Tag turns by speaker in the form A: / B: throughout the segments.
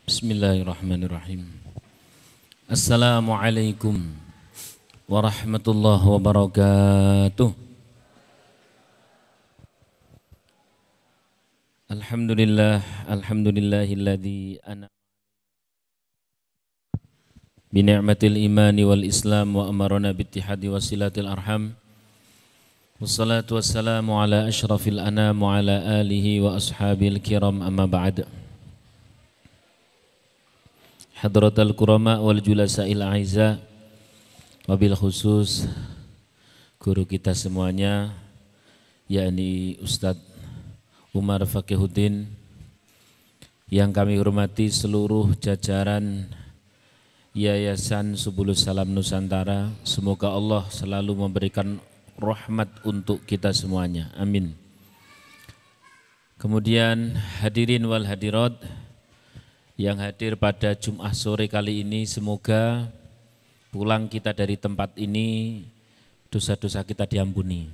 A: Bismillahirrahmanirrahim. Assalamualaikum warahmatullahi wabarakatuh. Alhamdulillahilladzi an'ama bi ni'matil imani wal islam wa amarna bi ittihadi wasilatil arham. Wassalatu wassalamu ala asyrafil anam wa ala alihi wa ashabil kiram amma ba'd. Hadratal kurama wal julasa'il a'izza, wabil khusus guru kita semuanya, yakni Ustadz Umar Faqihuddin, yang kami hormati seluruh jajaran Yayasan Subulus Salam Nusantara. Semoga Allah selalu memberikan rahmat untuk kita semuanya, amin. Kemudian hadirin wal hadirat yang hadir pada Jumat sore kali ini, semoga pulang kita dari tempat ini dosa-dosa kita diampuni.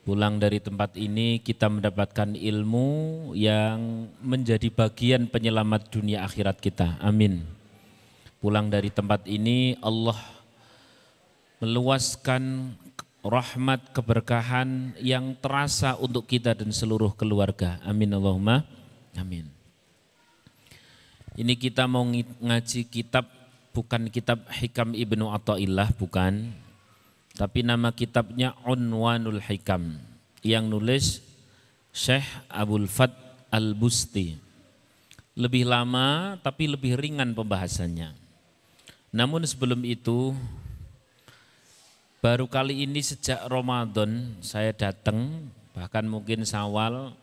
A: Pulang dari tempat ini kita mendapatkan ilmu yang menjadi bagian penyelamat dunia akhirat kita, amin. Pulang dari tempat ini Allah meluaskan rahmat keberkahan yang terasa untuk kita dan seluruh keluarga, amin Allahumma amin. Ini kita mau ngaji kitab, bukan kitab Hikam Ibnu Athaillah, bukan. Tapi nama kitabnya Unwanul Hikam, yang nulis Syekh Abdul Fath Al-Busti. Lebih lama tapi lebih ringan pembahasannya. Namun sebelum itu, baru kali ini sejak Ramadan saya datang, bahkan mungkin Syawal,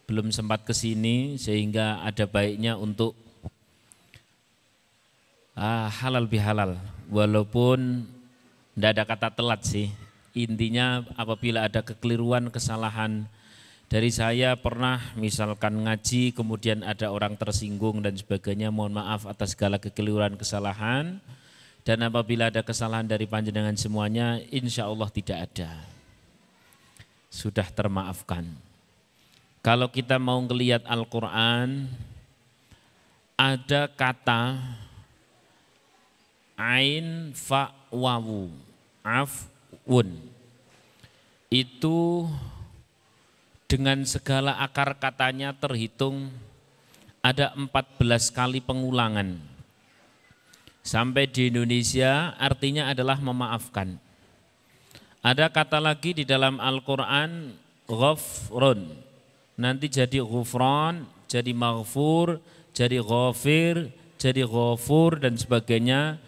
A: belum sempat ke sini, sehingga ada baiknya untuk halal bihalal, walaupun tidak ada kata telat sih. Intinya apabila ada kekeliruan, kesalahan dari saya, pernah misalkan ngaji kemudian ada orang tersinggung dan sebagainya, mohon maaf atas segala kekeliruan, kesalahan. Dan apabila ada kesalahan dari panjenengan semuanya, insya Allah tidak ada, sudah termaafkan. Kalau kita mau ngelihat Al-Quran, ada kata ain fa wawu, afun. Itu dengan segala akar katanya terhitung ada 14 kali pengulangan. Sampai di Indonesia artinya adalah memaafkan. Ada kata lagi di dalam Al-Quran, ghafrun. Nanti jadi ghufran, jadi maghfur, jadi ghafir, jadi ghafur dan sebagainya.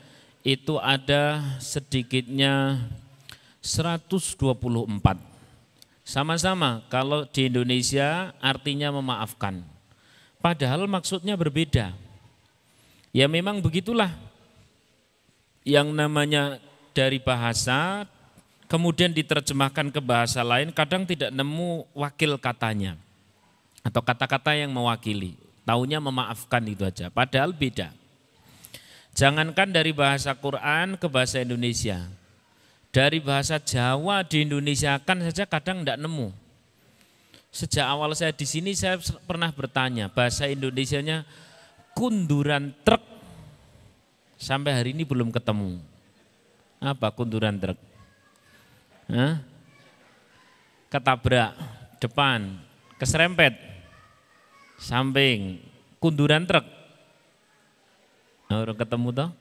A: Itu ada sedikitnya 124. Sama-sama kalau di Indonesia artinya memaafkan. Padahal maksudnya berbeda. Ya memang begitulah. Yang namanya dari bahasa kemudian diterjemahkan ke bahasa lain, kadang tidak nemu wakil katanya atau kata-kata yang mewakili, taunya memaafkan itu aja, padahal beda. Jangankan dari bahasa Quran ke bahasa Indonesia, dari bahasa Jawa di Indonesia kan saja kadang tidak nemu. Sejak awal saya di sini saya pernah bertanya, bahasa Indonesianya kunduran truk, sampai hari ini belum ketemu. Apa kunduran truk? Ketabrak depan, keserempet samping, kunduran truk. Orang ketemu toh?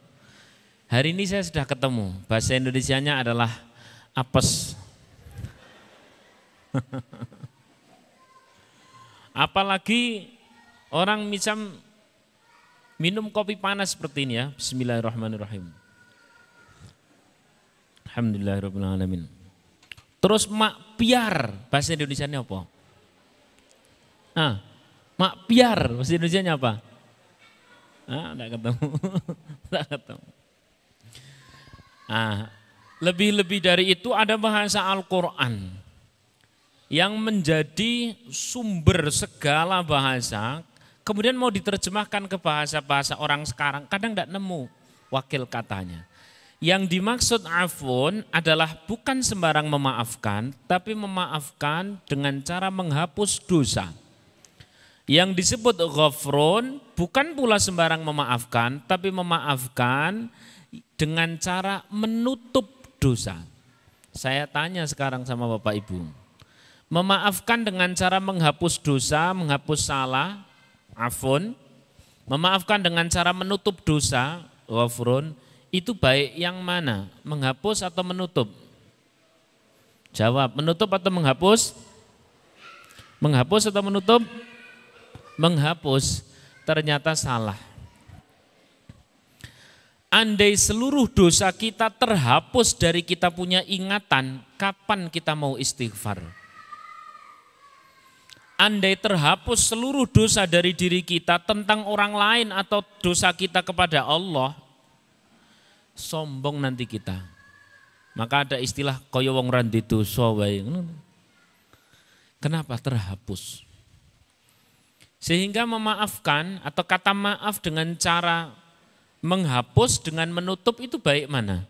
A: Hari ini saya sudah ketemu. Bahasa Indonesianya adalah apes. Apalagi orang misal minum kopi panas seperti ini ya. Bismillahirrahmanirrahim. Alhamdulillahirabbil alamin. Terus mak piar, bahasa Indonesianya apa? Mak piar, bahasa Indonesianya apa? Enggak ketemu. Enggak ketemu. Lebih-lebih dari itu ada bahasa Al-Quran yang menjadi sumber segala bahasa, kemudian mau diterjemahkan ke bahasa-bahasa orang sekarang, kadang tidak nemu wakil katanya. Yang dimaksud afun adalah bukan sembarang memaafkan, tapi memaafkan dengan cara menghapus dosa. Yang disebut ghafrun bukan pula sembarang memaafkan, tapi memaafkan dengan cara menutup dosa. Saya tanya sekarang sama Bapak Ibu, memaafkan dengan cara menghapus dosa, menghapus salah, afun, memaafkan dengan cara menutup dosa, ghafrun, itu baik yang mana? Menghapus atau menutup? Jawab, menutup atau menghapus? Menghapus atau menutup? Menghapus. Ternyata salah. Andai seluruh dosa kita terhapus dari kita punya ingatan, kapan kita mau istighfar? Andai terhapus seluruh dosa dari diri kita tentang orang lain atau dosa kita kepada Allah, sombong nanti kita. Maka ada istilah kaya wong ra ndek dosa wae. Kenapa terhapus? Sehingga memaafkan atau kata maaf dengan cara menghapus dengan menutup itu baik mana?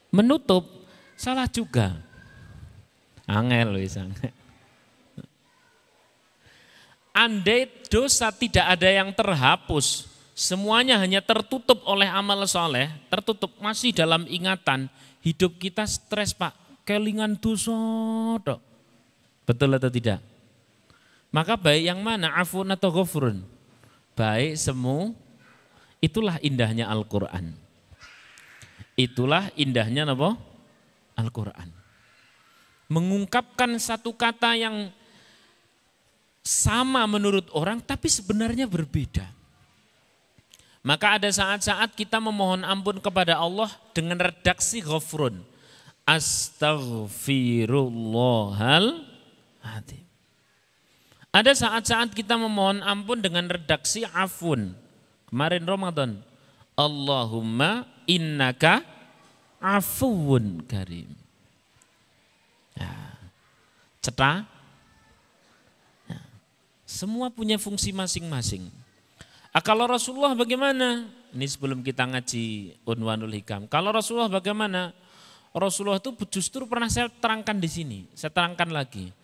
A: Menutup salah juga. Angel wis. Andai dosa tidak ada yang terhapus, semuanya hanya tertutup oleh amal soleh, tertutup masih dalam ingatan, hidup kita stres Pak, kelingan dosa dok. Betul atau tidak? Maka baik yang mana, afun atau ghafrun? Baik semu, itulah indahnya Al-Quran. Itulah indahnya apa? Al-Quran. Mengungkapkan satu kata yang sama menurut orang tapi sebenarnya berbeda. Maka ada saat-saat kita memohon ampun kepada Allah dengan redaksi ghafrun. Astaghfirullahaladzim. Ada saat-saat kita memohon ampun dengan redaksi afun. Kemarin Ramadan. Allahumma innaka afuwun karim. Ya. Cetha. Ya. Semua punya fungsi masing-masing. Kalau Rasulullah bagaimana? Ini sebelum kita ngaji Unwanul Hikam. Kalau Rasulullah bagaimana? Rasulullah itu justru pernah saya terangkan di sini. Saya terangkan lagi.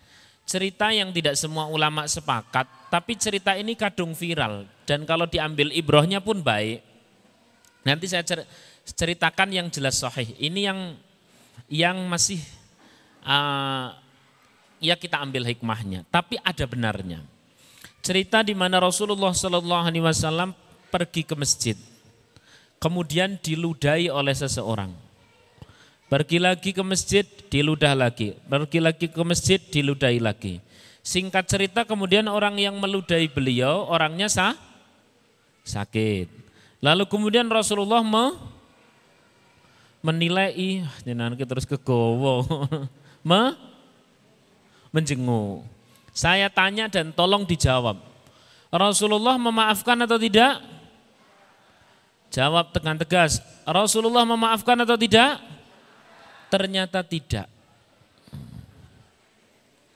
A: Cerita yang tidak semua ulama sepakat, tapi cerita ini kadung viral. Dan kalau diambil ibrohnya pun baik. Nanti saya ceritakan yang jelas sahih. Ini yang masih ya kita ambil hikmahnya. Tapi ada benarnya. Cerita di mana Rasulullah SAW pergi ke masjid, kemudian diludahi oleh seseorang. Pergi lagi ke masjid, diludah lagi. Pergi lagi ke masjid, diludahi lagi. Singkat cerita kemudian orang yang meludahi beliau, orangnya sakit. Lalu kemudian Rasulullah menilai, nanti terus kegowo, menjenguk. Saya tanya dan tolong dijawab. Rasulullah memaafkan atau tidak? Jawab dengan tegas. Rasulullah memaafkan atau tidak? Ternyata tidak.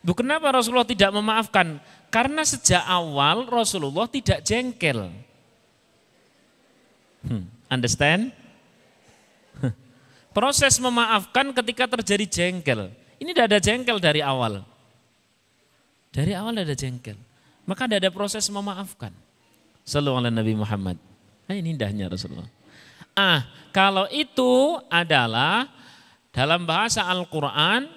A: Kenapa Rasulullah tidak memaafkan? Karena sejak awal Rasulullah tidak jengkel. Understand? Proses memaafkan ketika terjadi jengkel. Ini tidak ada jengkel dari awal. Dari awal ada jengkel. Maka tidak ada proses memaafkan. Sallallahu alaihi Nabi Muhammad. Nah, ini indahnya Rasulullah. Kalau itu adalah dalam bahasa Al-Quran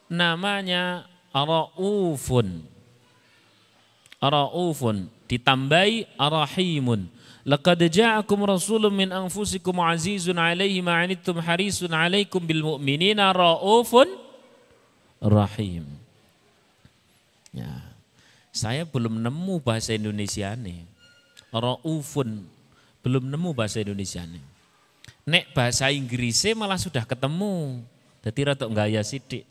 A: namanya Ra'ufun. Ra'ufun ditambahi Rahimun. Laqad ja'akum rasulun min anfusikum azizun 'alaihi ma 'anittum harisun 'alaikum bil mu'minina Ra'ufun Rahim. Ya. Saya belum nemu bahasa Indonesia nih. Ra'ufun belum nemu bahasa Indonesia nih. Nek bahasa Inggrisnya malah sudah ketemu. Jadi rada gaya sidik.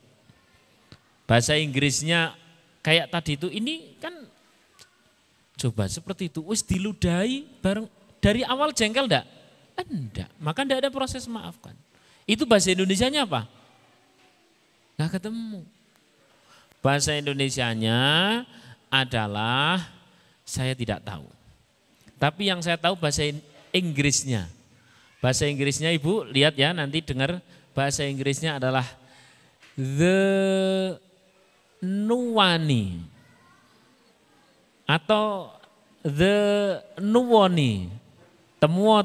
A: Bahasa Inggrisnya kayak tadi itu, ini kan coba seperti itu. Wis diludahi bareng dari awal jengkel enggak? Enggak. Maka enggak ada proses maafkan. Itu bahasa Indonesianya apa? Enggak ketemu. Bahasa Indonesianya adalah saya tidak tahu. Tapi yang saya tahu bahasa Inggrisnya. Bahasa Inggrisnya Ibu lihat ya, nanti dengar bahasa Inggrisnya adalah the nuwani. atau the nuwoni, temuo.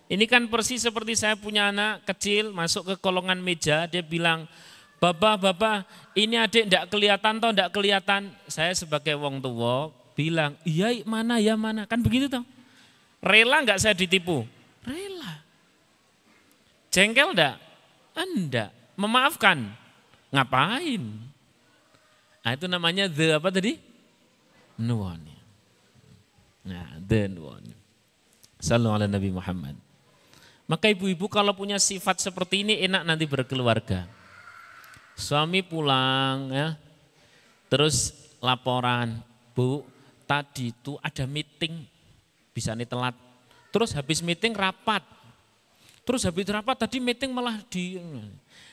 A: Ini kan persis seperti saya punya anak kecil masuk ke kolongan meja, dia bilang, Bapak, ini adik ndak kelihatan toh, ndak kelihatan. Saya sebagai wong tua bilang, iya mana, kan begitu toh. Rela nggak saya ditipu? Rela. Jengkel ndak? Enggak. Memaafkan? Ngapain? Nah itu namanya the apa tadi? Nuwani. Nah the nuwani. Sallallahu ala Nabi Muhammad. Maka ibu-ibu kalau punya sifat seperti ini enak nanti berkeluarga. Suami pulang ya, terus laporan, Bu, tadi itu ada meeting, bisa nih telat. Terus habis meeting rapat. Terus habis rapat tadi meeting malah di.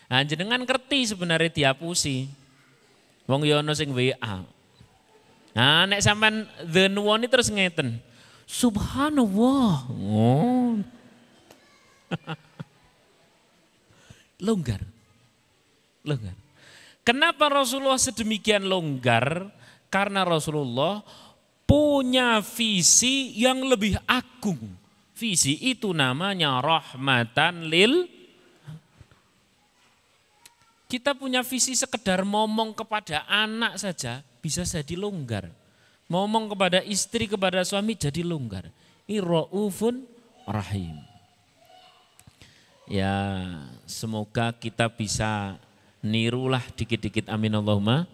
A: Nah, jenengan ngerti sebenarnya dihapusi. Wong yono sing WA. Nah, nek sampean the nuwoni terus ngeten. Subhanallah. Oh. Longgar. Kenapa Rasulullah sedemikian longgar? Karena Rasulullah punya visi yang lebih agung. Visi itu namanya rahmatan lil. Kita punya visi sekedar ngomong kepada anak saja bisa jadi longgar. Ngomong kepada istri, kepada suami jadi longgar. Ini raufun rahim. Ya semoga kita bisa nirulah dikit-dikit, amin Allahumma.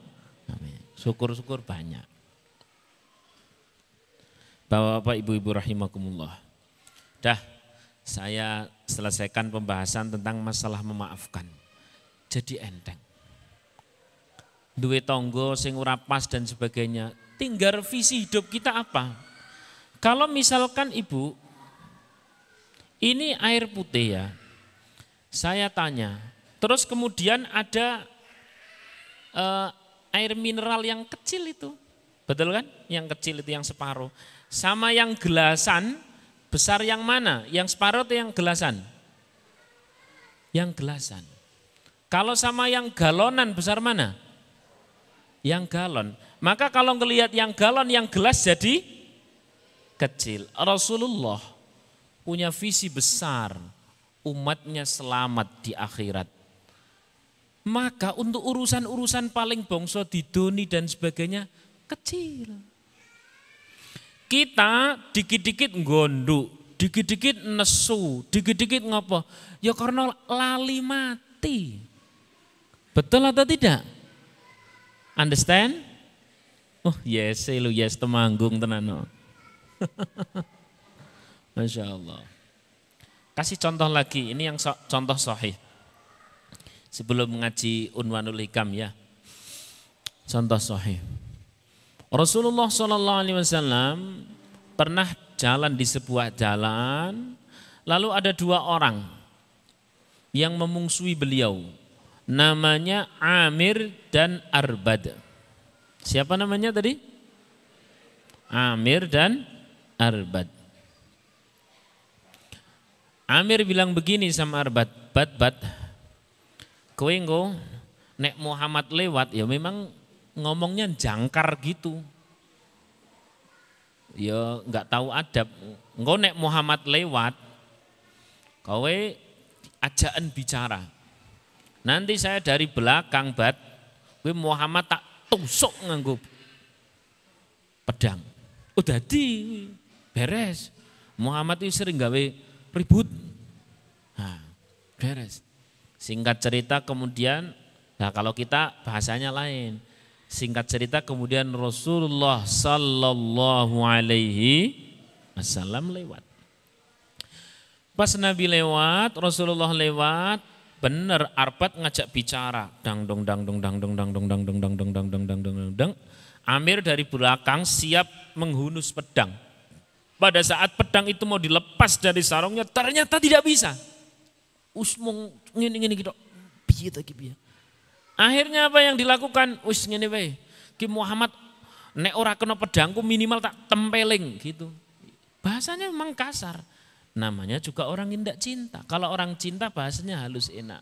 A: Amin. Syukur-syukur banyak. Bapak-bapak, ibu-ibu rahimakumullah. Dah saya selesaikan pembahasan tentang masalah memaafkan. Jadi enteng. Duwe tonggo sing ora pas dan sebagainya. Tinggal visi hidup kita apa? Kalau misalkan ibu, ini air putih ya. Saya tanya, terus kemudian ada air mineral yang kecil itu, betul kan? Yang kecil itu yang separuh. Sama yang gelasan, besar yang mana? Yang separuh atau yang gelasan? Yang gelasan. Kalau sama yang galonan, besar mana? Yang galon. Maka kalau ngelihat yang galon, yang gelas jadi kecil. Rasulullah punya visi besar. Umatnya selamat di akhirat. Maka untuk urusan-urusan paling bongso didoni dan sebagainya kecil. Kita dikit-dikit ngonduk, dikit-dikit nesu, dikit-dikit ngopo. Ya karena lali mati. Betul atau tidak? Understand? Oh yes, lu yes temanggung tenan. Masya Allah. Kasih contoh lagi, ini yang contoh sahih. Sebelum mengaji Unwanul Hikam ya. Contoh sahih. Rasulullah SAW pernah jalan di sebuah jalan, lalu ada dua orang yang memungsuhi beliau. Namanya Amir dan Arbad. Siapa namanya tadi? Amir dan Arbad. Amir bilang begini sama Arbad, Bad, kowe engko nek Muhammad lewat ya memang ngomongnya jangkar gitu. Ya enggak tahu adab. Engko nek Muhammad lewat, kowe ajaan bicara. Nanti saya dari belakang, Bad, kowe Muhammad tak tusuk nganggo pedang. Udah beres. Muhammad itu sering gawe ribut. Nah, beres. Singkat cerita kemudian, nah kalau kita bahasanya lain. Singkat cerita kemudian Rasulullah sallallahu alaihi wasallam lewat. Pas Nabi lewat, Rasulullah lewat, bener Arbad ngajak bicara. Dang dong. Amir dari belakang siap menghunus pedang. Pada saat pedang itu mau dilepas dari sarungnya, ternyata tidak bisa. Usmung ngene gitu. Piye ta piye? Akhirnya apa yang dilakukan? Wis ngene wae. Ki Muhammad nek ora kena pedangku minimal tak tempeling gitu. Bahasanya memang kasar. Namanya juga orang yang tidak cinta. Kalau orang cinta bahasanya halus enak.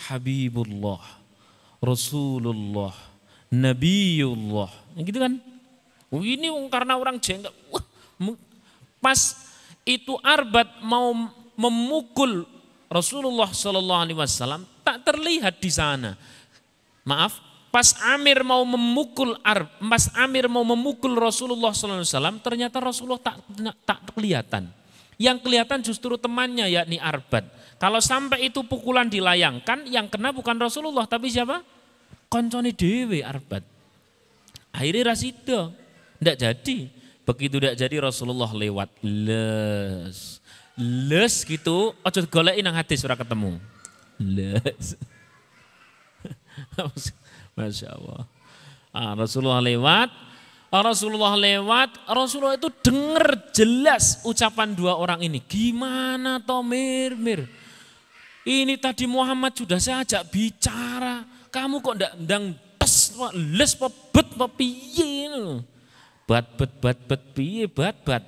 A: Habibullah, Rasulullah, Nabiullah. Gitu kan? Ini karena orang jengkel. Pas itu Arbad mau memukul Rasulullah Shallallahu Alaihi Wasallam, tak terlihat di sana. Maaf, pas Amir mau memukul Rasulullah Sallallahu Alaihi Wasallam, ternyata Rasulullah tak kelihatan. Yang kelihatan justru temannya, yakni Arbad. Kalau sampai itu pukulan dilayangkan, yang kena bukan Rasulullah tapi siapa? Koncone dewe Arbad. Akhirnya rasido, tidak jadi. Begitu tidak jadi Rasulullah lewat les gitu. Ojo goleki nang hadis ora ketemu. Les. Masya Allah. Rasulullah lewat, Rasulullah itu dengar jelas ucapan dua orang ini. Gimana toh Mir? Ini tadi Muhammad sudah saya ajak bicara, kamu kok ndak ndang tes les pebet piye? Bat piye bat.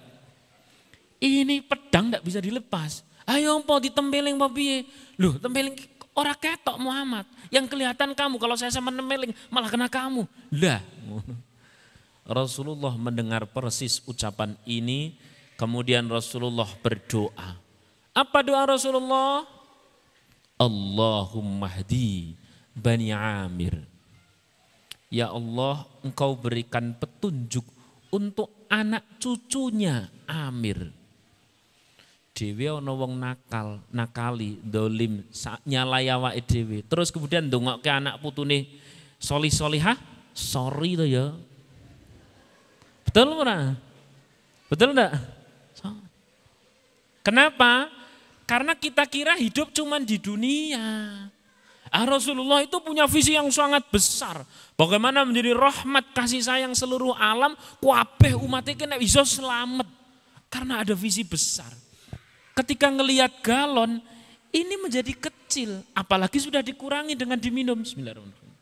A: Ini pedang ndak bisa dilepas. Ayo po ditempeling piye? Loh, tempeling ora ketok Muhammad. Yang kelihatan kamu, kalau saya sama nemeling malah kena kamu. Lah, Rasulullah mendengar persis ucapan ini, kemudian Rasulullah berdoa. Apa doa Rasulullah? Allahumma hdi Bani Amir. Ya Allah, engkau berikan petunjuk untuk anak cucunya Amir. Dewi ana wong nakali, dolim, nyalai awake dhewe. Terus kemudian ndongokke anak putune solihah, sorry to ya. Betul ora? Betul enggak? Kenapa? Karena kita kira hidup cuman di dunia. Rasulullah itu punya visi yang sangat besar. Bagaimana menjadi rahmat kasih sayang seluruh alam, kabeh umatnya kena bisa selamat. Karena ada visi besar. Ketika ngelihat galon, ini menjadi kecil. Apalagi sudah dikurangi dengan diminum. Bismillahirrahmanirrahim.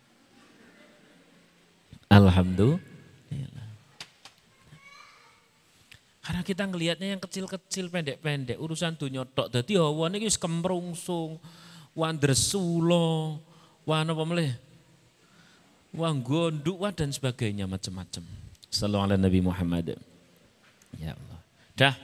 A: Alhamdulillah. Karena kita ngelihatnya yang kecil-kecil, pendek-pendek. Urusan dunya tok. Dadi hawane iki wis kemrungsung, wandresulo, apa meleh? Gonduk, dan sebagainya macam-macam. Sallallahu alaihi Nabi Muhammad. Ya Allah. Dah.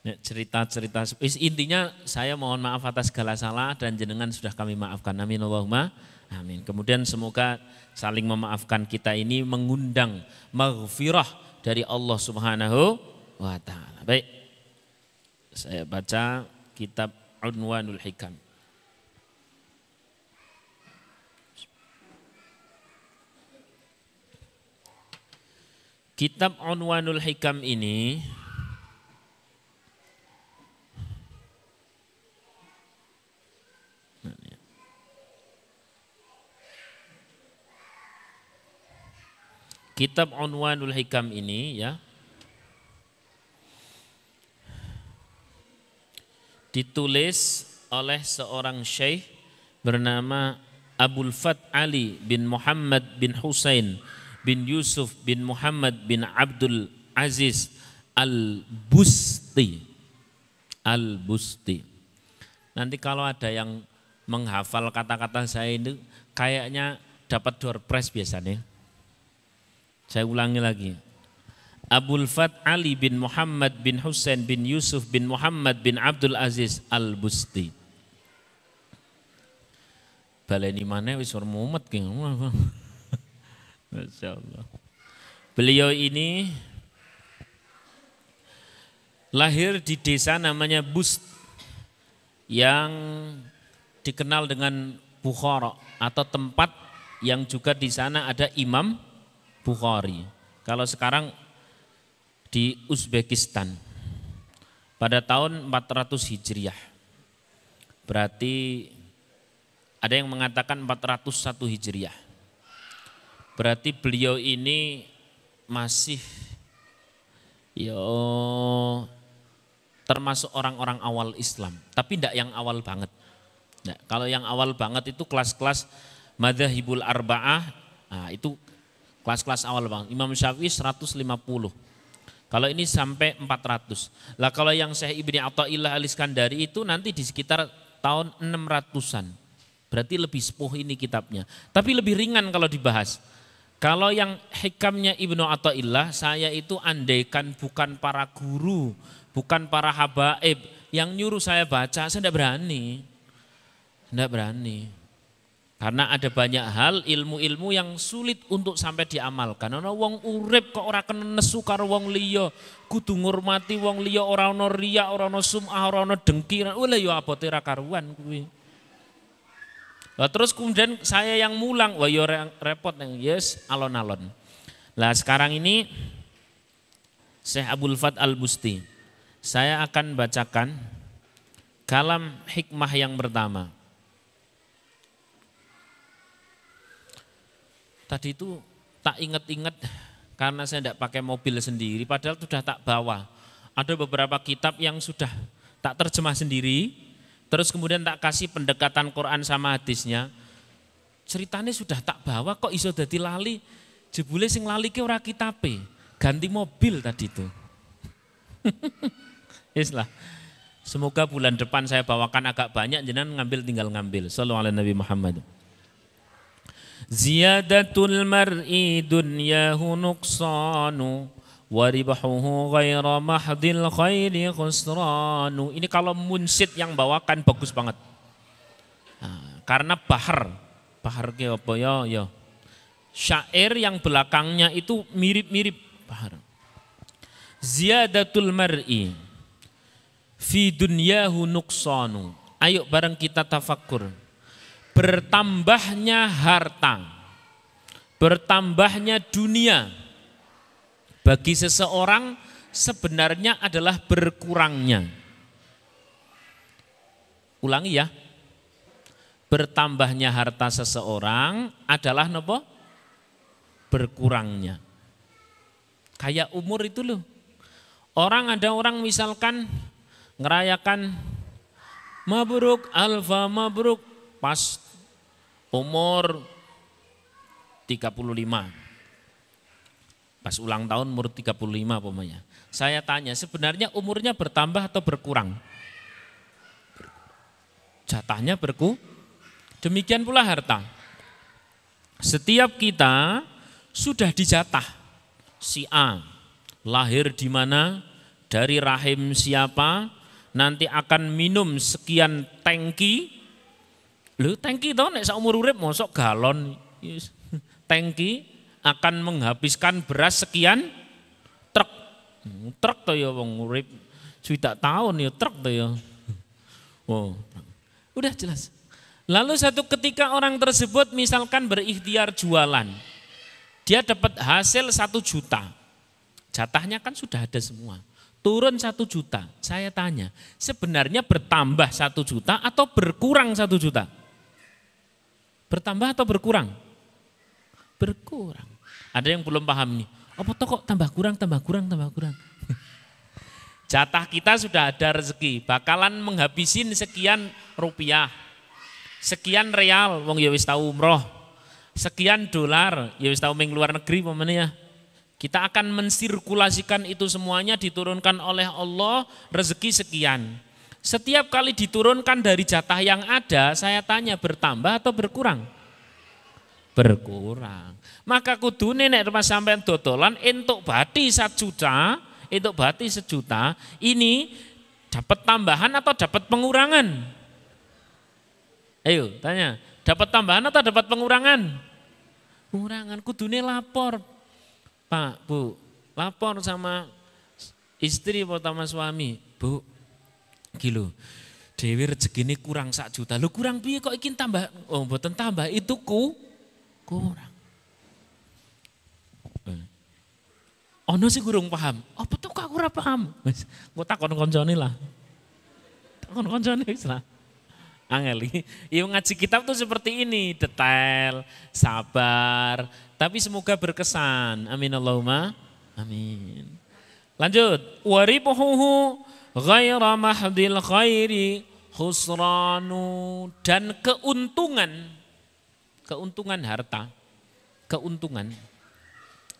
A: Cerita-cerita intinya saya mohon maaf atas segala salah dan jenengan sudah kami maafkan. Amin Allahumma amin. Kemudian semoga saling memaafkan kita ini mengundang maghfirah dari Allah Subhanahu wa taala. Baik. Saya baca kitab Unwanul Hikam. Kitab Unwanul Hikam ini Kitab Unwanul Hikam ini ya ditulis oleh seorang syekh bernama Abul Fath Ali bin Muhammad bin Husain bin Yusuf bin Muhammad bin Abdul Aziz Al-Busti. Al-Busti. Nanti kalau ada yang menghafal kata-kata saya ini kayaknya dapat door prize biasanya. Saya ulangi lagi. Abul Fath Ali bin Muhammad bin Husain bin Yusuf bin Muhammad bin Abdul Aziz Al-Busti. Baleni mana wis mumet ki. Masyaallah. Beliau ini lahir di desa namanya Bust yang dikenal dengan Bukhara atau tempat yang juga di sana ada Imam Bukhari. Kalau sekarang di Uzbekistan pada tahun 400 Hijriah. Berarti ada yang mengatakan 401 Hijriah. Berarti beliau ini masih termasuk orang-orang awal Islam, tapi tidak yang awal banget. Nah, kalau yang awal banget itu kelas-kelas Madzhabul Arba'ah, nah itu kelas-kelas awal bang. Imam Syafi'i 150. Kalau ini sampai 400. Lah kalau yang Syekh Ibni Athaillah Al-Iskandari itu nanti di sekitar tahun 600-an. Berarti lebih sepuh ini kitabnya. Tapi lebih ringan kalau dibahas. Kalau yang hikamnya Ibnu Athaillah, saya itu andaikan bukan para guru, bukan para habaib yang nyuruh saya baca, saya tidak berani. Tidak berani. Karena ada banyak hal ilmu-ilmu yang sulit untuk sampai diamalkan. Ana wong urip kok ora kena nesu karo wong liya, kudu ngurmati wong liya, ora ana riya, ora ana sum'ah, ora ana dengki. Lha ya abote ra karuan kuwi. Lah terus kemudian saya yang mulang, wah ya repot yang yes alon-alon. Lah sekarang ini Syekh Abdul Fat Al-Busti, saya akan bacakan kalam hikmah yang pertama. Tadi itu tak ingat-ingat karena saya tidak pakai mobil sendiri, padahal sudah tak bawa. Ada beberapa kitab yang sudah tak terjemah sendiri, terus kemudian tak kasih pendekatan Quran sama hadisnya. Ceritanya sudah tak bawa kok iso dadi lali. Jebule sing lali ke ora kitabe, ganti mobil tadi itu. Islah. Semoga bulan depan saya bawakan agak banyak, jenengan ngambil tinggal ngambil. Shallallahu alaihi Nabi Muhammad. Ziyadatul mar'i dunyahu nuqsanu wa ribahuhu ghaira mahdil khairi khusranu. Ini kalau munsid yang bawakan bagus banget. Nah, karena bahar ke apa ya. Syair yang belakangnya itu mirip-mirip bahar. Ziyadatul mar'i fi dunyahu nuqsanu. Ayo bareng kita tafakkur. Bertambahnya harta, bertambahnya dunia bagi seseorang sebenarnya adalah berkurangnya. Ulangi ya. Bertambahnya harta seseorang adalah nopo? Berkurangnya. Kayak umur itu loh. Ada orang misalkan ngerayakan mabruk, alfa mabruk pas umur 35. Pas ulang tahun umur 35 pokoknya. Saya tanya, sebenarnya umurnya bertambah atau berkurang? Jatahnya demikian pula harta. Setiap kita sudah dijatah. Si A lahir di mana, dari rahim siapa, nanti akan minum sekian tangki. Lho tangki tau nek saumur urip mosok galon. Tangki akan menghabiskan beras sekian truk. Truk to ya wong urip 7 tahun ya truk to ya. Oh. Udah jelas. Lalu satu ketika orang tersebut misalkan berikhtiar jualan. Dia dapat hasil 1 juta. Jatahnya kan sudah ada semua. Turun 1 juta. Saya tanya, sebenarnya bertambah 1 juta atau berkurang 1 juta? Bertambah atau berkurang? Berkurang. Ada yang belum paham nih. Apa toh kok tambah kurang. Jatah kita sudah ada rezeki. Bakalan menghabisin sekian rupiah. Sekian real, wong ya wis tau umroh. Sekian dolar, ya wis tau ming luar negeri pemene ya. Kita akan mensirkulasikan itu semuanya, diturunkan oleh Allah rezeki sekian. Setiap kali diturunkan dari jatah yang ada, saya tanya bertambah atau berkurang? Berkurang. Maka kudune nek pas sampean dodolan entuk bati 1 juta, entuk bati 1 juta, ini dapat tambahan atau dapat pengurangan? Ayo tanya, dapat tambahan atau dapat pengurangan? Pengurangan, kudune lapor. Pak, Bu, lapor sama istri atau sama suami. Bu, gilo, dewi rezekine kurang 1 juta. Lu kurang piye kok ikin tambah? Oh, mboten tambah, itu kurang. Ono sih gurung paham. Apa tuh kok aku ora paham? Wis, engko takon koncone lah. Takon koncone wis lah. Angeli, yang ngaji kitab tuh seperti ini, detail, sabar, tapi semoga berkesan. Amin Allahumma, amin. Lanjut, waribuhu ghaira mahdil khairi khusranu, dan keuntungan harta, keuntungan.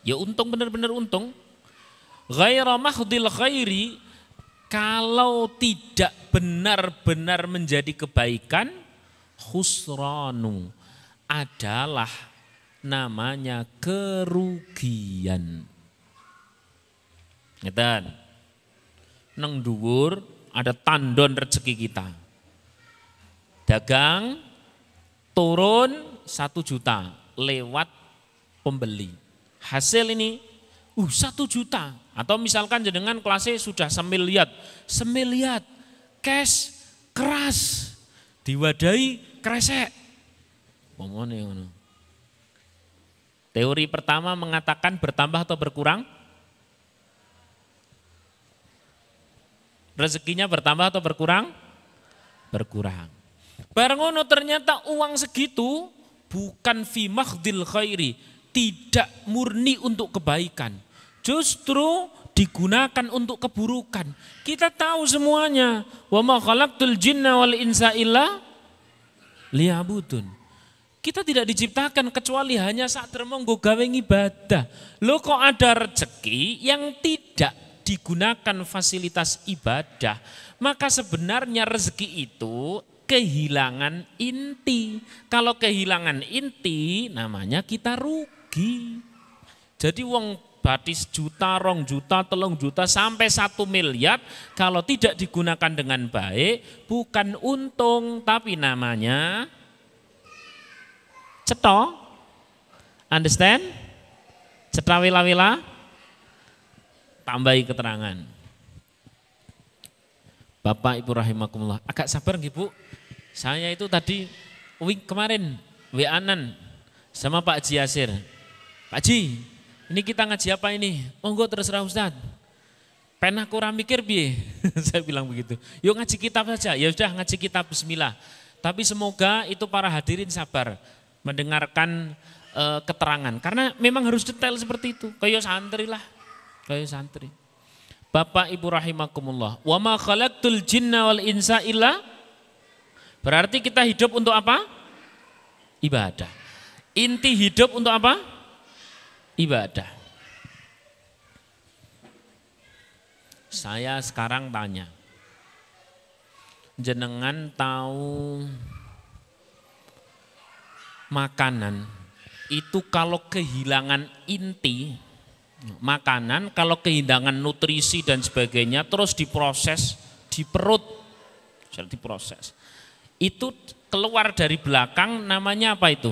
A: Ya untung, benar-benar untung. Ghaira mahdil khairi, kalau tidak benar-benar menjadi kebaikan, khusranu adalah namanya kerugian. Ngeten. Neng dhuwur ada tandon rezeki kita. Dagang turun 1 juta lewat pembeli. Hasil ini 1 juta. Atau misalkan jenengan kelasnya sudah semiliar cash keras diwadahi kresek. Ngomongnya ngono. Teori pertama mengatakan bertambah atau berkurang? Rezekinya bertambah atau berkurang? Berkurang. Bareng ngono ternyata uang segitu bukan fi makhdil khairi, tidak murni untuk kebaikan. Justru digunakan untuk keburukan. Kita tahu semuanya. Wa ma khalaqtul jinna wal insa illa liya'budun. Kita tidak diciptakan kecuali hanya saat monggo gawe ibadah. Loh kok ada rezeki yang tidak digunakan fasilitas ibadah? Maka sebenarnya rezeki itu kehilangan inti. Kalau kehilangan inti namanya kita rugi. Jadi wong batis juta, 2 juta, 3 juta sampai 1 miliar kalau tidak digunakan dengan baik bukan untung tapi namanya ceto. Understand? Cetha wila-wila. Tambahi keterangan. Bapak Ibu rahimakumullah, agak sabar nggih Bu. Saya itu tadi kemarin WA-an sama Pak Haji Yasir. Pak Haji, ini kita ngaji apa ini? Monggo terserah Ustaz. Pena kurang mikir piye? Saya bilang begitu. Yuk ngaji kitab saja. Ya sudah ngaji kitab bismillah. Tapi semoga itu para hadirin sabar mendengarkan keterangan. Karena memang harus detail seperti itu. Kayak santri lah. Kayak santri. Bapak Ibu rahimakumullah. Wa ma khalaqtul jinna wal insa illa. Berarti kita hidup untuk apa? Ibadah. Inti hidup untuk apa? Ibadah. Saya sekarang tanya. Jenengan tahu makanan itu kalau kehilangan inti, makanan kalau kehilangan nutrisi dan sebagainya terus diproses di perut, diproses. Itu keluar dari belakang namanya apa itu?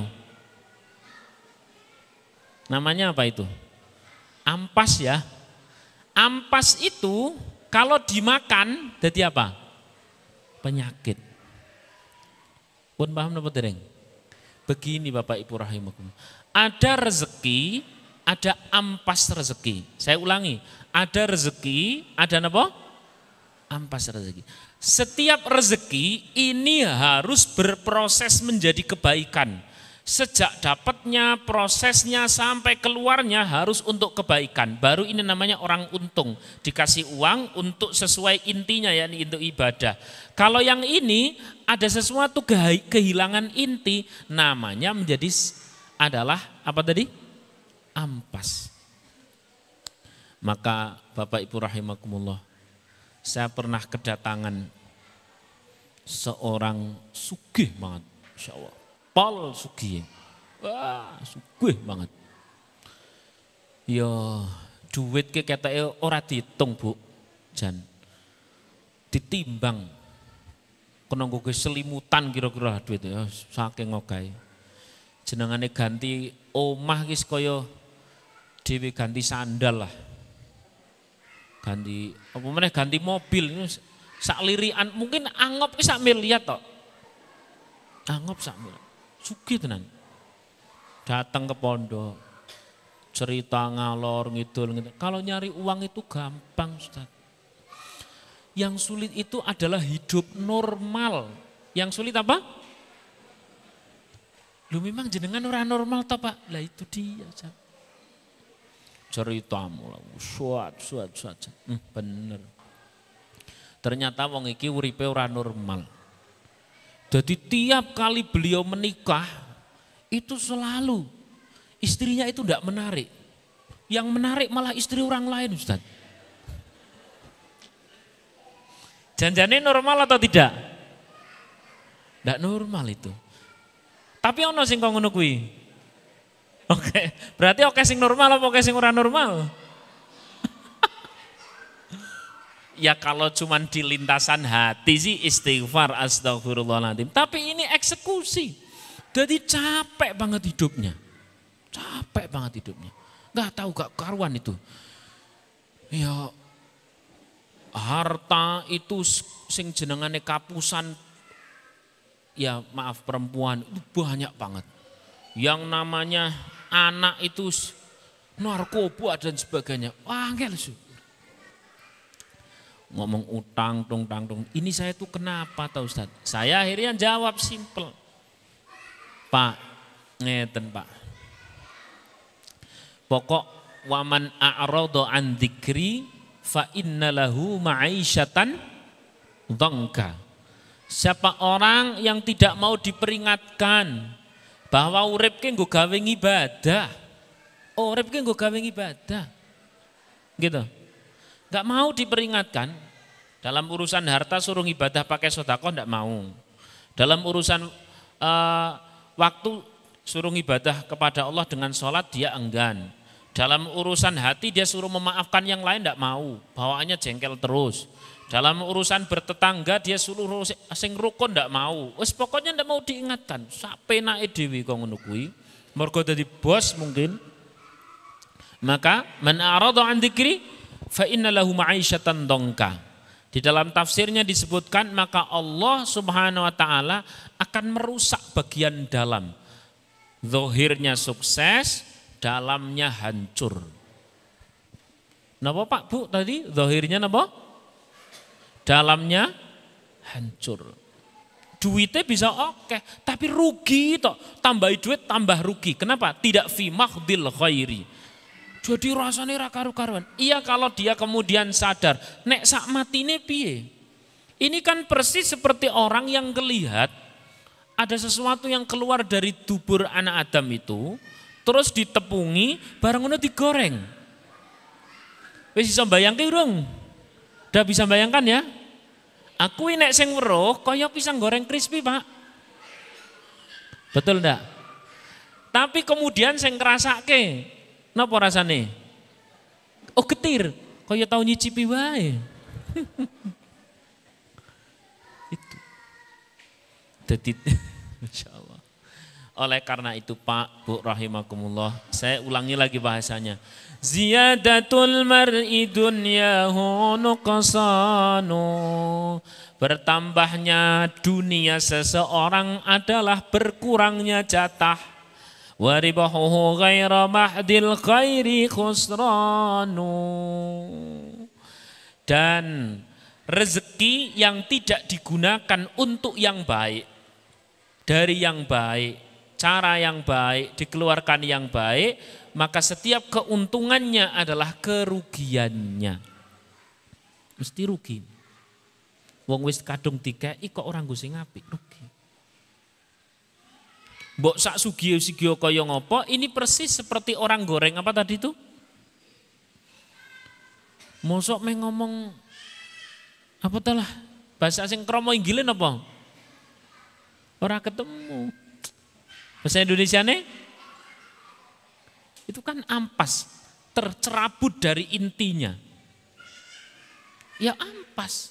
A: Namanya apa itu? Ampas ya. Ampas itu kalau dimakan jadi apa? Penyakit. Pun paham napa dereng? Begini Bapak Ibu rahimakumullah. Ada rezeki, ada ampas rezeki. Saya ulangi, ada rezeki, ada apa? Ampas rezeki. Setiap rezeki ini harus berproses menjadi kebaikan. Sejak dapatnya, prosesnya sampai keluarnya harus untuk kebaikan. Baru ini namanya orang untung. Dikasih uang untuk sesuai intinya yakni untuk ibadah. Kalau yang ini ada sesuatu kehilangan inti namanya menjadi adalah apa tadi? Ampas. Maka Bapak Ibu rahimakumullah, saya pernah kedatangan seorang sugih banget, Insya Allah. Pol sugih. Wah, sugih banget. Ya, duit ke keteke ora dihitung, Bu. Jan. Ditimbang. Kena nggo selimutan kira-kira duit ya, saking ngogahe. Jenengane ganti omah ki kaya dhewe ganti sandal lah. Ganti apa meneh ganti mobil ini sak lirian mungkin angop ki sak miliar tok. Angop sak miliar. Sugih tenan. Datang ke pondok. Cerita ngalor ngidul. Kalau nyari uang itu gampang, Ustaz. Yang sulit itu adalah hidup normal. Yang sulit apa? Lu memang jenengan orang normal toh Pak? Lah itu dia. Ceritamu lah. Suat. Bener. Ternyata wong iki uripe ora normal. Jadi tiap kali beliau menikah itu selalu istrinya itu tidak menarik. Yang menarik malah istri orang lain, Ustaz. Janjane normal atau tidak? Tidak normal itu. Tapi ono sing kok ngono kuwi. Oke, berarti oke sing normal apa oke sing ora normal? Ya kalau cuman di lintasan hati sih istighfar astagfirullahaladzim. Tapi ini eksekusi. Jadi capek banget hidupnya. Capek banget hidupnya. Gak tahu gak karuan itu. Ya harta itu sing jenengane kapusan. Ya maaf perempuan itu banyak banget. Yang namanya anak itu narkoba dan sebagainya. Wah angel sih. Ngomong utang, tung. Ini saya tuh kenapa tahu Ustaz? Saya akhirnya jawab simple. Pak, ngeten Pak. Pokok waman a'rada an dzikri fa innalahu ma'isyatan dhanka. Siapa orang yang tidak mau diperingatkan bahwa urip ki nggo gawe ibadah. Urip ki nggo gawe ibadah. Gitu. Enggak mau diperingatkan. Dalam urusan harta suruh ibadah pakai sedekah enggak mau. Dalam urusan waktu suruh ibadah kepada Allah dengan sholat dia enggan. Dalam urusan hati dia suruh memaafkan yang lain enggak mau. Bawaannya jengkel terus. Dalam urusan bertetangga dia suruh sing rukun enggak mau. Wes pokoknya enggak mau diingatkan. Sapenake dhewe kok ngono kuwi. Mergo dadi bos mungkin. Maka man a'rada an dzikri fa innalahu ma'isyatan dhanka. Di dalam tafsirnya disebutkan maka Allah Subhanahu wa taala akan merusak bagian dalam. Zahirnya sukses, dalamnya hancur. Napa Pak Bu tadi? Zahirnya napa? Dalamnya hancur. Duitnya bisa oke, tapi rugi toh. Tambahi duit tambah rugi. Kenapa? Tidak fi makhdil khairi. Jadi rasanya ra karu-karuan. Iya kalau dia kemudian sadar, nek sak matine piye? Ini kan persis seperti orang yang ngelihat ada sesuatu yang keluar dari dubur anak Adam itu, terus ditepungi, barang ngono digoreng. Wis bisa bayangke urung? Udah bisa bayangkan ya? Aku nek sing weruh kaya pisang goreng crispy, Pak. Betul ndak? Tapi kemudian sing ngrasake napa rasane? Oh getir, kaya tau nyicipi wae. Itu. Jadi Masya Allah. Oleh karena itu Pak, Bu rahimakumullah, saya ulangi lagi bahasanya. Ziyadatul mar'i dunyahu nuqsanu. Bertambahnya dunia seseorang adalah berkurangnya jatah. Waribahuhu ghaira mahdil khairi khusranu. Dan rezeki yang tidak digunakan untuk yang baik, dari yang baik, cara yang baik, dikeluarkan yang baik, maka setiap keuntungannya adalah kerugiannya. Mesti rugi. Wong wis kadung dikeki kok orang nggo sing apik, rugi. Mbok sak sugih-sugih kaya ngopo, ini persis seperti orang goreng apa tadi itu? Mosok meh ngomong apa talah? Bahasa sing kromo inggilin apa? Ora ketemu. Bahasa Indonesia nih? Itu kan ampas, tercerabut dari intinya. Ya ampas.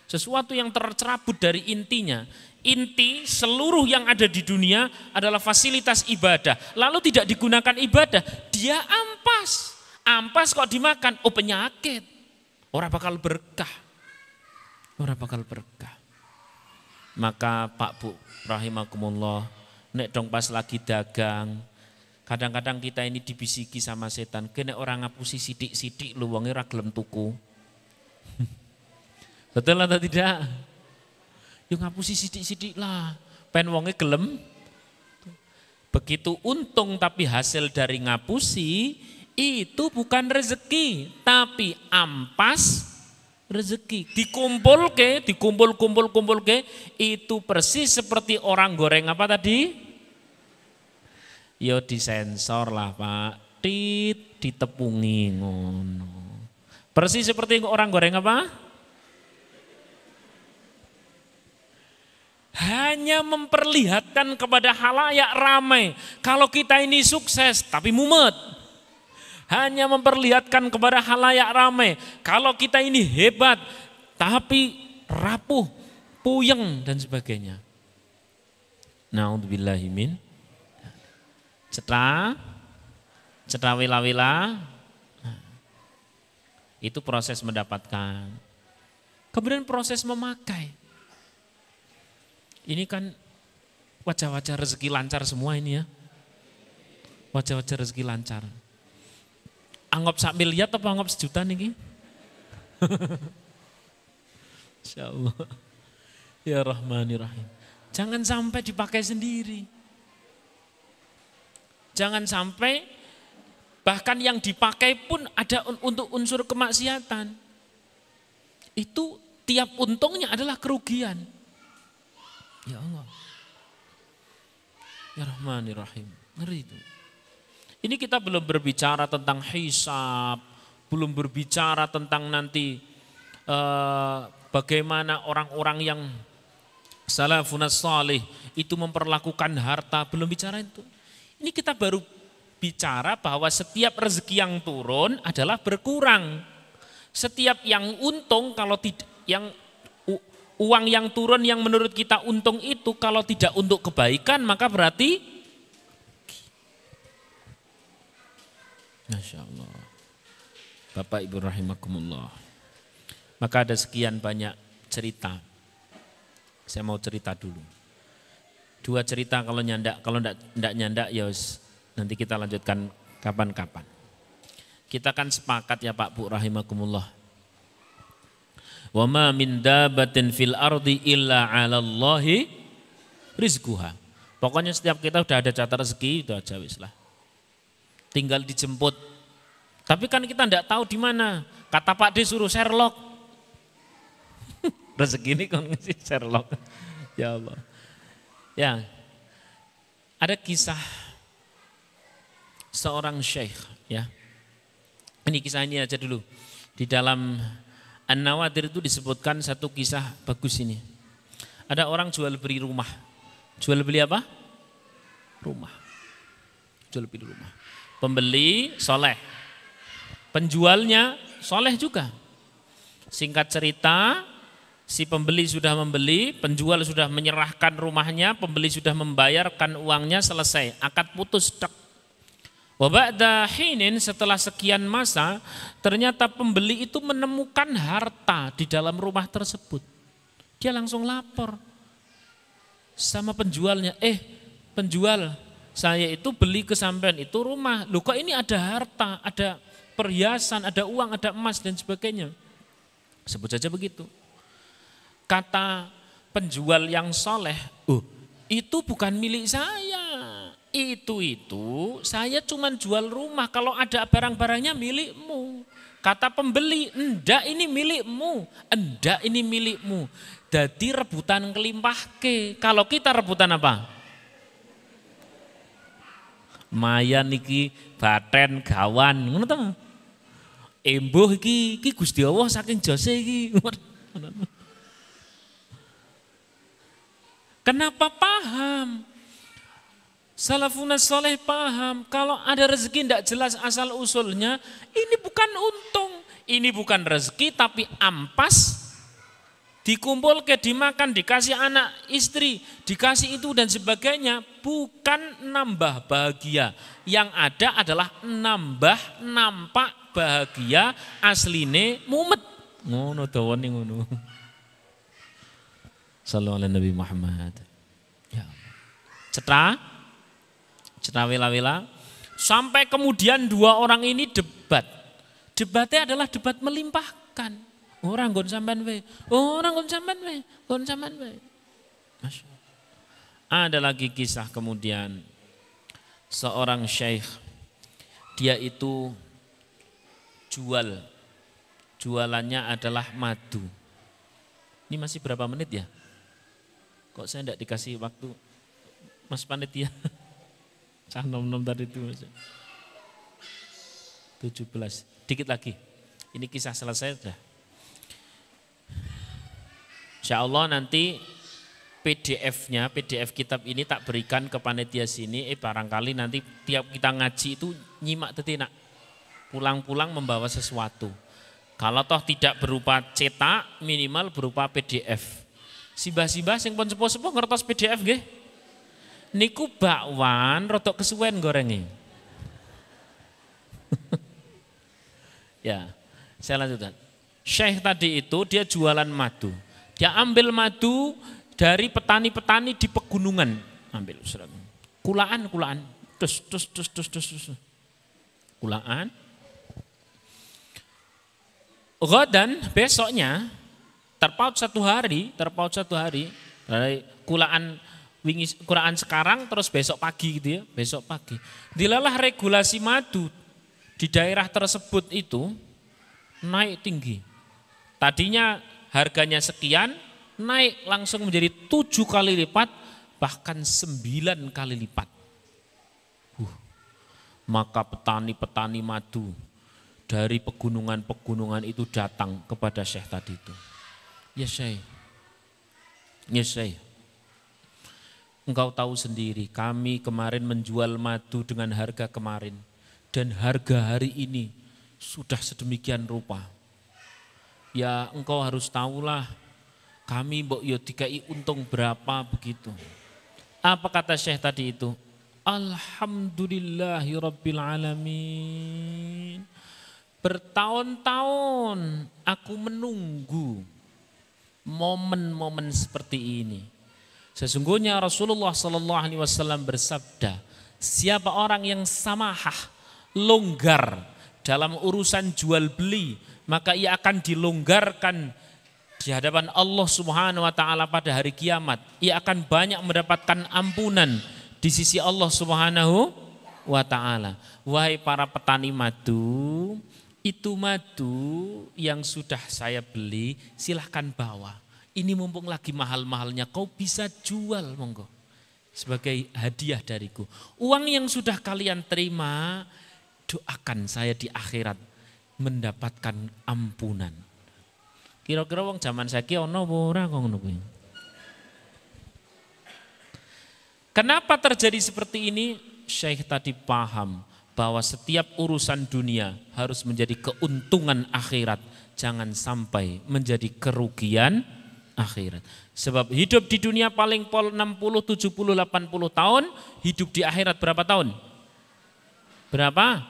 A: Sesuatu yang tercerabut dari intinya. Inti seluruh yang ada di dunia adalah fasilitas ibadah. Lalu tidak digunakan ibadah, dia ampas. Ampas kok dimakan, oh penyakit. Orang bakal berkah. Orang bakal berkah. Maka Pak Bu rahimakumullah, nek dong pas lagi dagang, kadang-kadang kita ini dibisiki sama setan, kene orang ngapusi sidik-sidik lu wonge ora gelem tuku. Betul atau tidak? Yuk ngapusi sidik-sidik lah, pen wonge gelem. Begitu untung tapi hasil dari ngapusi itu bukan rezeki, tapi ampas rezeki. Dikumpul ke, itu persis seperti orang goreng apa tadi? Yo disensor lah Pak, ditepungi ngono. Persis seperti orang goreng apa? hanya memperlihatkan kepada halayak ramai kalau kita ini sukses tapi mumet. Hanya memperlihatkan kepada halayak ramai kalau kita ini hebat tapi rapuh, puyeng dan sebagainya. Na'udzubillahi min. Cetra wila-wila. Itu proses mendapatkan. Kemudian proses memakai. Ini kan wajah-wajah rezeki lancar semua ini ya. Wajah-wajah rezeki lancar. Anggap sak miliar atau anggap sejuta nih? Insyaallah. Ya Rahmanir-Rahim. Jangan sampai dipakai sendiri. Jangan sampai bahkan yang dipakai pun ada untuk unsur kemaksiatan. Itu tiap untungnya adalah kerugian. Ya Allah. Ya Rahmanir-Rahim. Ngeri itu. Ini kita belum berbicara tentang hisab, belum berbicara tentang nanti bagaimana orang-orang yang salafun salih itu memperlakukan harta, belum bicara itu. Ini kita baru bicara bahwa setiap rezeki yang turun adalah berkurang. Setiap yang untung kalau tidak uang yang turun yang menurut kita untung itu kalau tidak untuk kebaikan maka berarti Masya Allah. Bapak Ibu rahimakumullah. Maka ada sekian banyak cerita. Saya mau cerita dulu. 2 cerita kalau nyandak, kalau enggak nyandak ya nanti kita lanjutkan kapan-kapan. Kita kan sepakat ya Pak Bu rahimakumullah. Wa ma min dabatin fil ardi illa 'alallahi rizquha. Pokoknya setiap kita udah ada catat rezeki, udah aja wis lah. Tinggal dijemput. Tapi kan kita enggak tahu di mana. Kata Pak D suruh Sherlock. Rezeki ini kan ngasih Sherlock. Ya Allah. Ya. Ada kisah seorang syekh ya. Ini kisah ini aja dulu. Di dalam An-Nawadir itu disebutkan satu kisah bagus ini. Ada orang jual beli rumah. Jual beli apa? Rumah. Jual beli rumah. Pembeli soleh, penjualnya soleh juga. Singkat cerita, si pembeli sudah membeli, penjual sudah menyerahkan rumahnya, pembeli sudah membayarkan uangnya, selesai, akad putus. Wa ba'da hinin, setelah sekian masa, ternyata pembeli itu menemukan harta di dalam rumah tersebut. Dia langsung lapor sama penjualnya, penjual, saya itu beli ke sampean itu rumah, loh kok ini ada harta, ada perhiasan, ada uang, ada emas dan sebagainya. Sebut saja begitu. Kata penjual yang soleh, itu bukan milik saya, itu saya cuma jual rumah, kalau ada barang-barangnya milikmu. Kata pembeli, enggak ini milikmu, enggak ini milikmu. Jadi rebutan kelimpahke. Kalau kita rebutan apa? Mayan iki baten gawan ngono to. Embuh iki Gusti Allah saking jose iki. Kenapa paham? Salafun saleh paham kalau ada rezeki tidak jelas asal usulnya, ini bukan untung, ini bukan rezeki tapi ampas. Dikumpul ke dimakan, dikasih anak istri, dikasih itu dan sebagainya, bukan nambah bahagia. Yang ada adalah nambah nampak bahagia, asline mumet. Ngono dawane ngono. Sallallahu alaihi Nabi Muhammad. Ya. Cetra wela-wela. Sampai kemudian 2 orang ini debat. Debatnya adalah debat melimpahkan. Orang gon sampean we, orang gon sampean we, gon sampean we. Masya Allah. Ada lagi kisah kemudian seorang syekh, dia itu jualannya adalah madu. Ini masih berapa menit ya? Kok saya enggak dikasih waktu, Mas Panitia? Cah nom-nom tadi itu Mas. 17, dikit lagi. Ini kisah selesai sudah. Insya Allah nanti PDF-nya, PDF kitab ini tak berikan ke panitia sini, barangkali nanti tiap kita ngaji itu nyimak tetina. Pulang-pulang membawa sesuatu. Kalau toh tidak berupa cetak, minimal berupa PDF. Sibah-sibah sing pun sepuh-sepuh ngertos PDF nggih. Niku bakwan rodok kesuwen gorengnya. Ya, saya lanjutkan. Syekh tadi itu dia jualan madu. Dia ambil madu dari petani-petani di pegunungan. Ambil kulaan. Tus. Kulaan. Ghadan besoknya terpaut satu hari dari kulaan sekarang terus besok pagi gitu ya, besok pagi. Dilalah regulasi madu di daerah tersebut itu naik tinggi. Tadinya harganya sekian, naik langsung menjadi 7 kali lipat, bahkan 9 kali lipat. Maka petani-petani madu dari pegunungan-pegunungan itu datang kepada Syekh tadi itu. Ya Syekh, engkau tahu sendiri kami kemarin menjual madu dengan harga kemarin. Dan harga hari ini sudah sedemikian rupa. Ya engkau harus tahulah kami mbok yo dikai untung berapa begitu. Apa kata Syekh tadi itu? Alhamdulillahirabbil alamin. Bertahun-tahun aku menunggu momen-momen seperti ini. Sesungguhnya Rasulullah sallallahu alaihi wasallam bersabda, siapa orang yang samahah, longgar dalam urusan jual beli, maka ia akan dilonggarkan di hadapan Allah Subhanahu wa taala pada hari kiamat. Ia akan banyak mendapatkan ampunan di sisi Allah Subhanahu wa taala. Wahai para petani madu, itu madu yang sudah saya beli silahkan bawa. Ini mumpung lagi mahal-mahalnya, kau bisa jual monggo sebagai hadiah dariku. Uang yang sudah kalian terima, doakan saya di akhirat mendapatkan ampunan. Kira-kira wong zaman saiki ana apa ora kok ngono kuwi. Kenapa terjadi seperti ini? Syekh tadi paham bahwa setiap urusan dunia harus menjadi keuntungan akhirat, jangan sampai menjadi kerugian akhirat. Sebab hidup di dunia paling pol 60, 70, 80 tahun, hidup di akhirat berapa tahun? Berapa?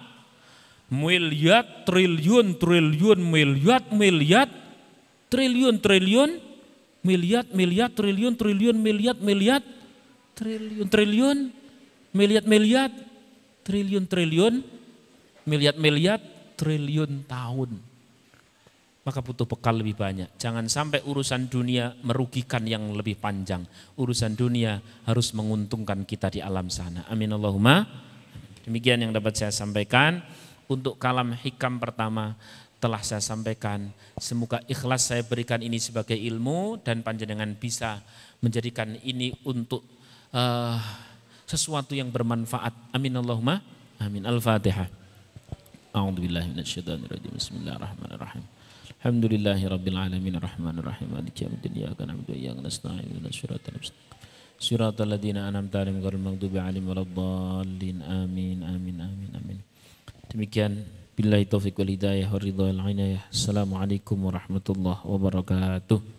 A: Miliar, triliun, miliar, triliun, miliar, triliun, miliar, triliun, miliar, triliun, miliar, triliun tahun. Maka butuh bekal lebih banyak. Jangan sampai urusan dunia merugikan yang lebih panjang. Urusan dunia harus menguntungkan kita di alam sana. Amin Allahumma. Demikian yang dapat saya sampaikan. Untuk kalam hikam pertama telah saya sampaikan. Semoga ikhlas saya berikan ini sebagai ilmu dan panjenengan bisa menjadikan ini untuk sesuatu yang bermanfaat. Amin Allahumma. Amin. Al-Fatihah. A'udzubillahi minasyaitonirrajim. Bismillahirrahmanirrahim. Alhamdulillahirabbil alamin arrahmanir rahim maliki yaumiddin iyyaka na'budu wa iyyaka nasta'in ihdinas siratal mustaqim siratal ladzina an'amta 'alaihim ghairil maghdubi 'alaihim waladdallin amin amin amin amin. Demikian billahi taufiq wal hidayah wa ridha wal inayah. Assalamualaikum warahmatullahi wabarakatuh.